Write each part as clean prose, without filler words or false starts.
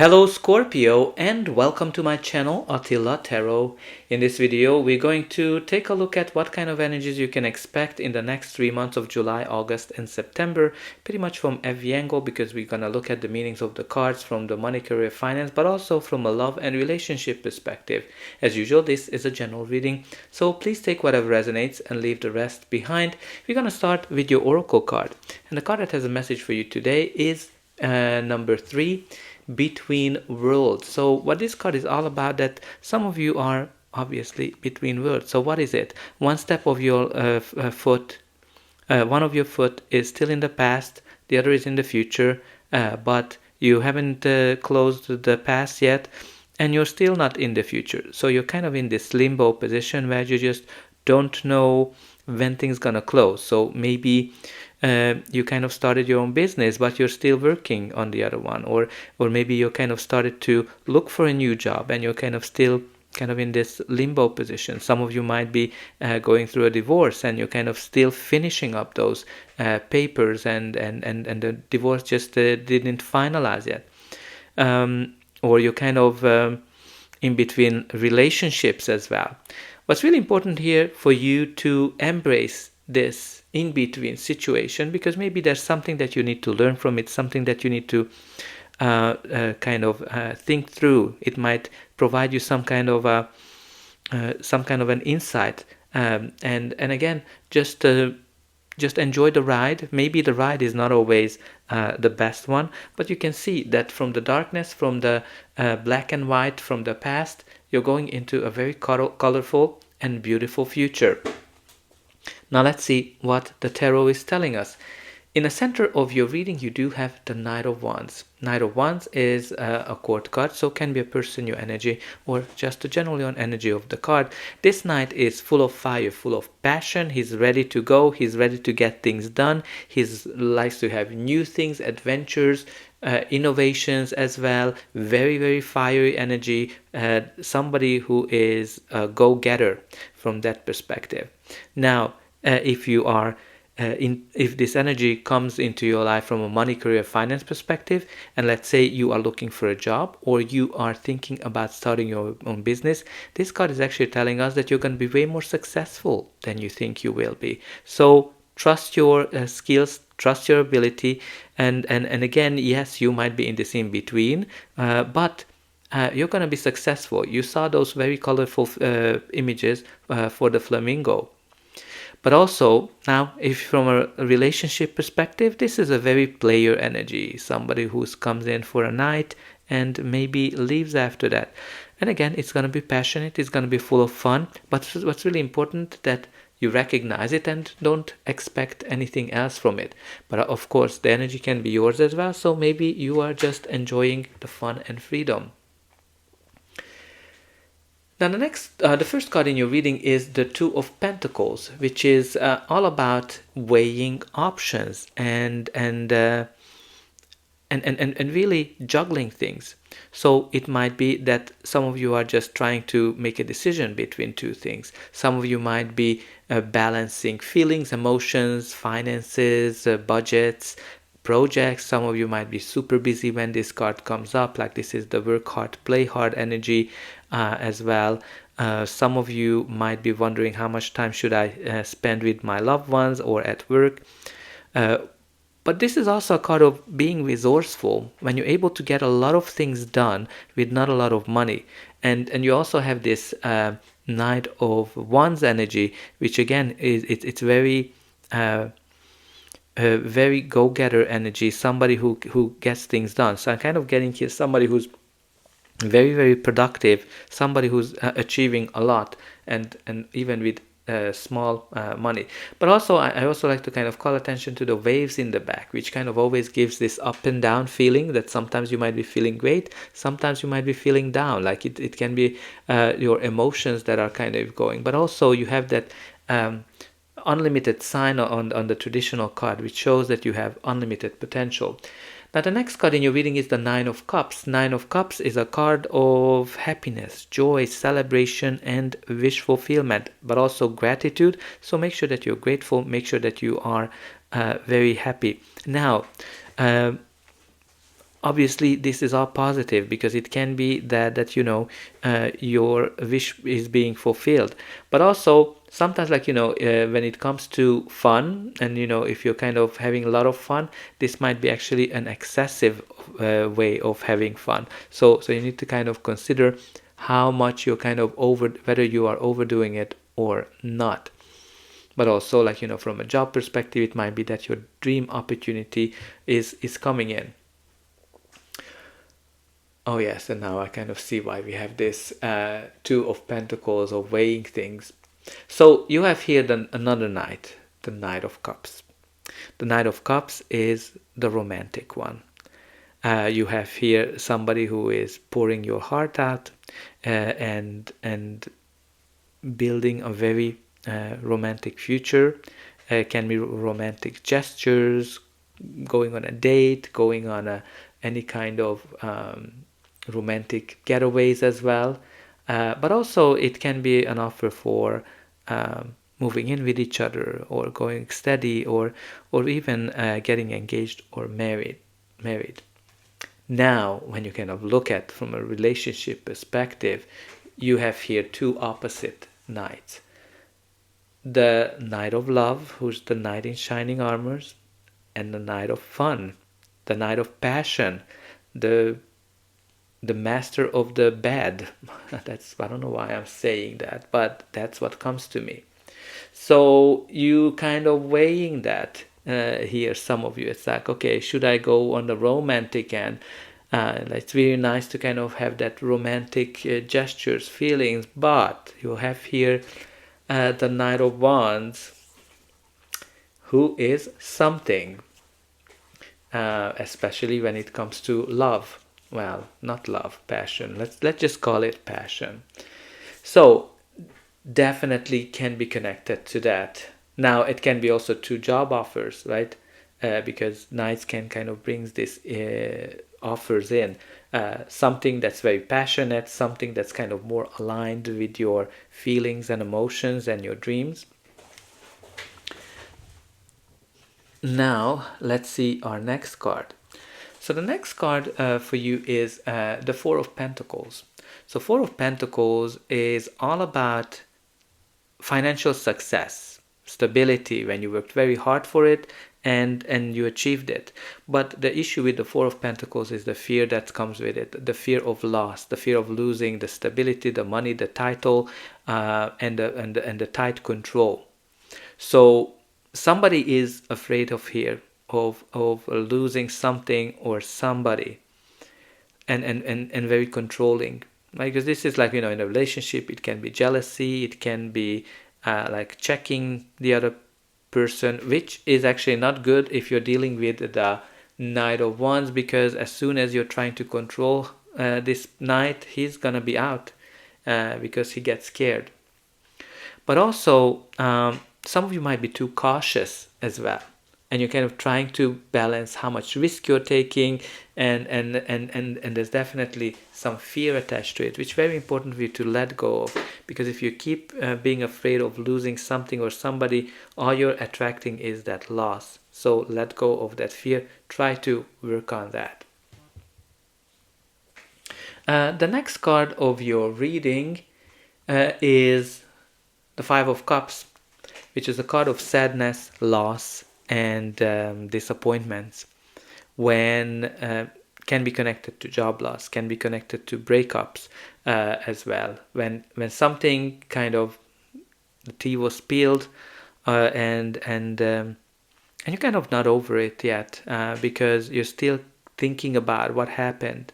Hello Scorpio and welcome to my channel Attila Tarot. In this video we're going to take a look at what kind of energies you can expect in the next 3 months of July, August and September, pretty much from every angle, because we're going to look at the meanings of the cards from the money, career, finance, but also from a love and relationship perspective. As usual, this is a general reading, so please take whatever resonates and leave the rest behind. We're going to start with your oracle card, and the card that has a message for you today is number 3, between worlds. So what this card is all about, that some of you are obviously between worlds. So what is it? One step of your foot, one of your foot is still in the past, the other is in the future, but you haven't closed the past yet, and you're still not in the future. So you're kind of in this limbo position where you just don't know when things gonna close. So maybe you kind of started your own business, but you're still working on the other one, or maybe you kind of started to look for a new job and you're kind of still kind of in this limbo position. Some of you might be going through a divorce and you're kind of still finishing up those papers, and the divorce just didn't finalize yet, or you're kind of in between relationships as well. What's really important here for you to embrace this in between situation, because maybe there's something that you need to learn from it, something that you need to kind of think through. It might provide you some kind of an insight, and again, just enjoy the ride. Maybe the ride is not always the best one, but you can see that from the darkness, from the black and white, from the past, you're going into a very colorful and beautiful future. Now let's see what the tarot is telling us. In the center of your reading, you do have the Knight of Wands. Knight of Wands is a court card, so can be a person, your energy, or just generally on energy of the card. This knight is full of fire, full of passion. He's ready to go. He's ready to get things done. He likes to have new things, adventures, innovations as well. Very, very fiery energy. Somebody who is a go-getter from that perspective. Now, if you are if this energy comes into your life from a money, career, finance perspective, and let's say you are looking for a job or you are thinking about starting your own business, this card is actually telling us that you're going to be way more successful than you think you will be. So trust your skills, trust your ability, and again, yes, you might be in this in between, but you're going to be successful. You saw those very colorful images for the flamingo. But also, now, if from a relationship perspective, this is a very player energy. Somebody who comes in for a night and maybe leaves after that. And again, it's going to be passionate, it's going to be full of fun. But what's really important, that you recognize it and don't expect anything else from it. But of course, the energy can be yours as well. So maybe you are just enjoying the fun and freedom. Now the first card in your reading is the Two of Pentacles, which is all about weighing options and really juggling things. So it might be that some of you are just trying to make a decision between two things. Some of you might be balancing feelings, emotions, finances, budgets, projects. Some of you might be super busy when this card comes up, like this is the work hard, play hard energy as well. Some of you might be wondering, how much time should I spend with my loved ones or at work? But this is also a card of being resourceful, when you're able to get a lot of things done with not a lot of money. And you also have this Knight of Wands energy, which again is it's very very go-getter energy, somebody who gets things done. So I'm kind of getting here somebody who's very, very productive, somebody who's achieving a lot, and even with small money. But also, I also like to kind of call attention to the waves in the back, which kind of always gives this up and down feeling, that sometimes you might be feeling great, sometimes you might be feeling down, like it can be your emotions that are kind of going. But also you have that unlimited sign on the traditional card, which shows that you have unlimited potential. Now the next card in your reading is the Nine of Cups. Nine of Cups is a card of happiness, joy, celebration, and wish fulfillment, but also gratitude. So make sure that you're grateful, make sure that you are very happy. Now, obviously this is all positive, because it can be that your wish is being fulfilled. But also sometimes, when it comes to fun, and if you're kind of having a lot of fun, this might be actually an excessive way of having fun. So you need to kind of consider how much you're kind of whether you are overdoing it or not. But also, from a job perspective, it might be that your dream opportunity is coming in. Oh yes, and now I kind of see why we have this Two of Pentacles, of weighing things. So you have here another Knight, the Knight of Cups. The Knight of Cups is the romantic one. You have here somebody who is pouring your heart out, and building a very romantic future. Can be romantic gestures, going on a date, going on any kind of romantic getaways as well. But also it can be an offer for moving in with each other, or going steady, or even getting engaged or married. Now, when you kind of look at from a relationship perspective, you have here two opposite knights. The Knight of Love, who's the knight in shining armors, and the Knight of Fun, the Knight of Passion, the master of the bed. That's, I don't know why I'm saying that, but that's what comes to me. So you kind of weighing that here, some of you. It's like, okay, should I go on the romantic end? It's really nice to kind of have that romantic gestures, feelings, but you have here the Knight of Wands, who is something, especially when it comes to love. Well, not love, passion. Let's just call it passion. So definitely can be connected to that. Now it can be also to job offers, right? Because Knights can kind of brings this offers in something that's very passionate, something that's kind of more aligned with your feelings and emotions and your dreams. Now let's see our next card. So the next card for you is the Four of Pentacles. So Four of Pentacles is all about financial success, stability, when you worked very hard for it and you achieved it. But the issue with the Four of Pentacles is the fear that comes with it, the fear of loss, the fear of losing the stability, the money, the title, and the tight control. So somebody is afraid of here of losing something or somebody, and very controlling. Because this is like, in a relationship, it can be jealousy, it can be like checking the other person, which is actually not good if you're dealing with the Knight of Wands, because as soon as you're trying to control this knight, he's gonna be out because he gets scared. But also some of you might be too cautious as well, and you're kind of trying to balance how much risk you're taking, and there's definitely some fear attached to it, which is very important for you to let go of, because if you keep being afraid of losing something or somebody, all you're attracting is that loss. So let go of that fear, try to work on that. The next card of your reading is the Five of Cups, which is a card of sadness, loss, and disappointments. When can be connected to job loss, can be connected to breakups as well. When something kind of, the tea was spilled, and you're kind of not over it yet, because you're still thinking about what happened,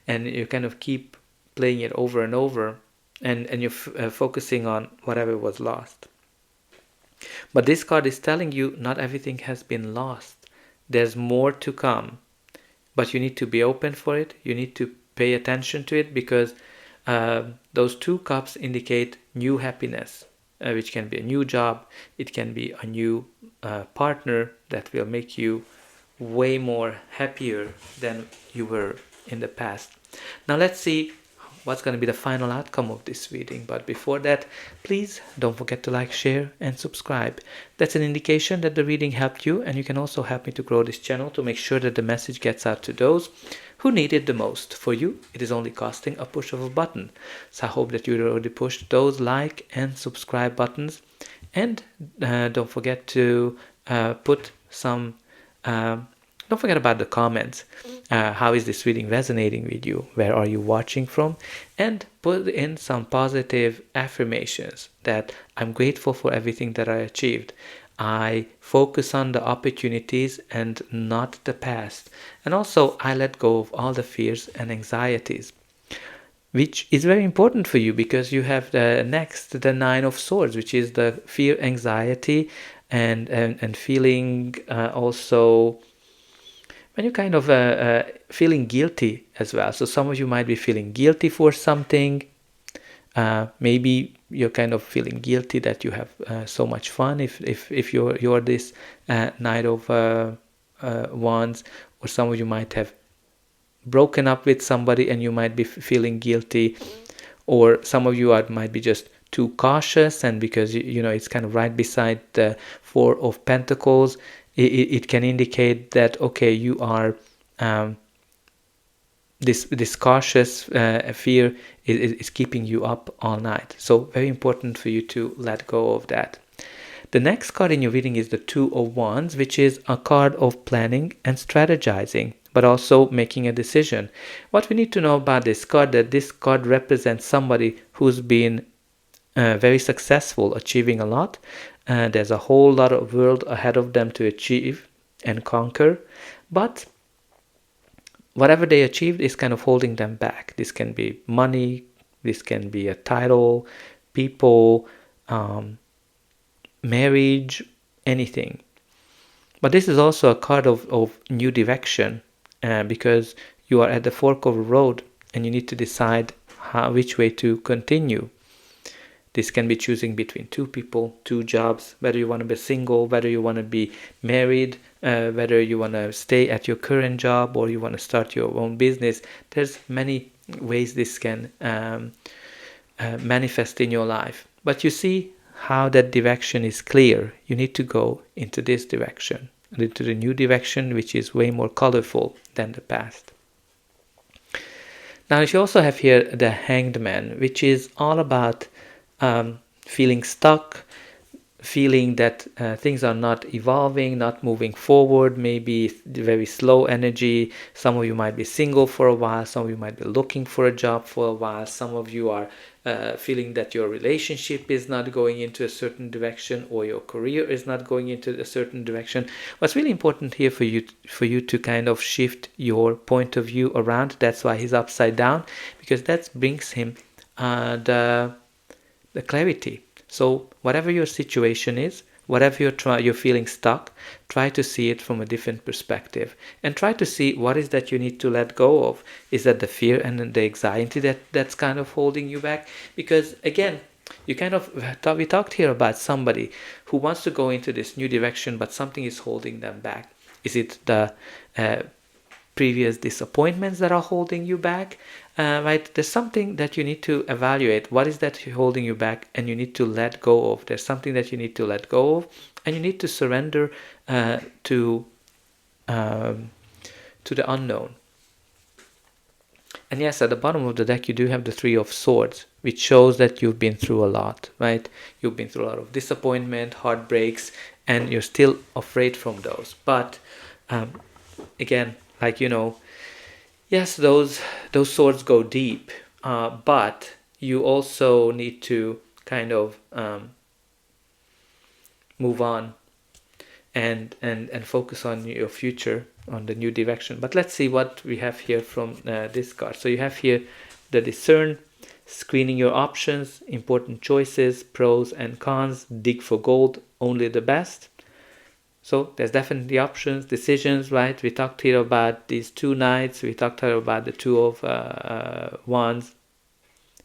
and you kind of keep playing it over and over, and you're focusing on whatever was lost. But this card is telling you not everything has been lost. There's more to come, but you need to be open for it. You need to pay attention to it, because those two cups indicate new happiness, which can be a new job. It can be a new partner that will make you way more happier than you were in the past. Now let's see what's going to be the final outcome of this reading. But before that, please don't forget to like, share, and subscribe. That's an indication that the reading helped you, and you can also help me to grow this channel to make sure that the message gets out to those who need it the most. For you, it is only costing a push of a button. So I hope that you already pushed those like and subscribe buttons. And don't forget to put some don't forget about the comments. How is this reading resonating with you? Where are you watching from? And put in some positive affirmations that I'm grateful for everything that I achieved. I focus on the opportunities and not the past. And also, I let go of all the fears and anxieties, which is very important for you because you have the Nine of Swords, which is the fear, anxiety, and feeling also when you're kind of feeling guilty as well. So some of you might be feeling guilty for something. Maybe you're kind of feeling guilty that you have so much fun if you're this Knight of Wands, or some of you might have broken up with somebody and you might be feeling guilty, or some of you might be just too cautious, and because you know it's kind of right beside the Four of Pentacles, it can indicate that okay, you are this cautious fear is keeping you up all night. So very important for you to let go of that. The next card in your reading is the Two of Wands, which is a card of planning and strategizing, but also making a decision. What we need to know about this card, that this card represents somebody who's been very successful, achieving a lot. There's a whole lot of world ahead of them to achieve and conquer, but whatever they achieved is kind of holding them back. This can be money, this can be a title, people, marriage, anything. But this is also a card of new direction, because you are at the fork of a road and you need to decide which way to continue. This can be choosing between two people, two jobs, whether you want to be single, whether you want to be married, whether you want to stay at your current job or you want to start your own business. There's many ways this can manifest in your life. But you see how that direction is clear. You need to go into this direction, into the new direction, which is way more colorful than the past. Now, you also have here the Hanged Man, which is all about feeling stuck, feeling that things are not evolving, not moving forward, maybe very slow energy. Some of you might be single for a while, some of you might be looking for a job for a while, some of you are feeling that your relationship is not going into a certain direction, or your career is not going into a certain direction. What's really important here for you to kind of shift your point of view around. That's why he's upside down, because that brings him the clarity. So whatever your situation is, whatever you're feeling stuck, try to see it from a different perspective and try to see what is that you need to let go of. Is that the fear and the anxiety that's kind of holding you back? Because again, we talked here about somebody who wants to go into this new direction, but something is holding them back. Is it the previous disappointments that are holding you back? Right, there's something that you need to evaluate. What is that holding you back, and you need to let go of. There's something that you need to let go of, and you need to surrender to the unknown. And yes, at the bottom of the deck you do have the Three of Swords, which shows that you've been through a lot, right? You've been through a lot of disappointment, heartbreaks, and you're still afraid from those. But again, like, you know, yes, those swords go deep, but you also need to kind of move on and focus on your future, on the new direction. But let's see what we have here from this card. So you have here the Discern, screening your options, important choices, pros and cons, dig for gold, only the best. So there's definitely options, decisions, right? We talked here about these two knights. We talked here about the Two of Wands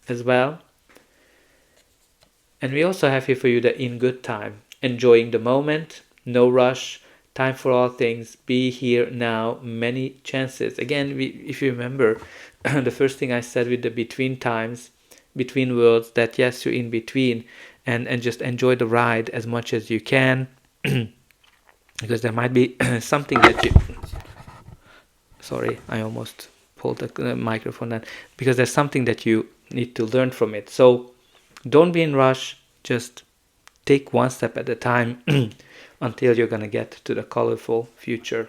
as well. And we also have here for you the In Good Time, enjoying the moment, no rush, time for all things, be here now, many chances. Again, if you remember, the first thing I said with the between times, between worlds, that yes, you're in between, and just enjoy the ride as much as you can, because there might be something that you, sorry, I almost pulled the microphone down, because there's something that you need to learn from it. So don't be in rush, just take one step at a time until you're gonna get to the colorful future.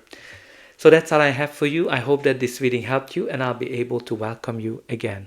So that's all I have for you. I hope that this reading helped you, and I'll be able to welcome you again.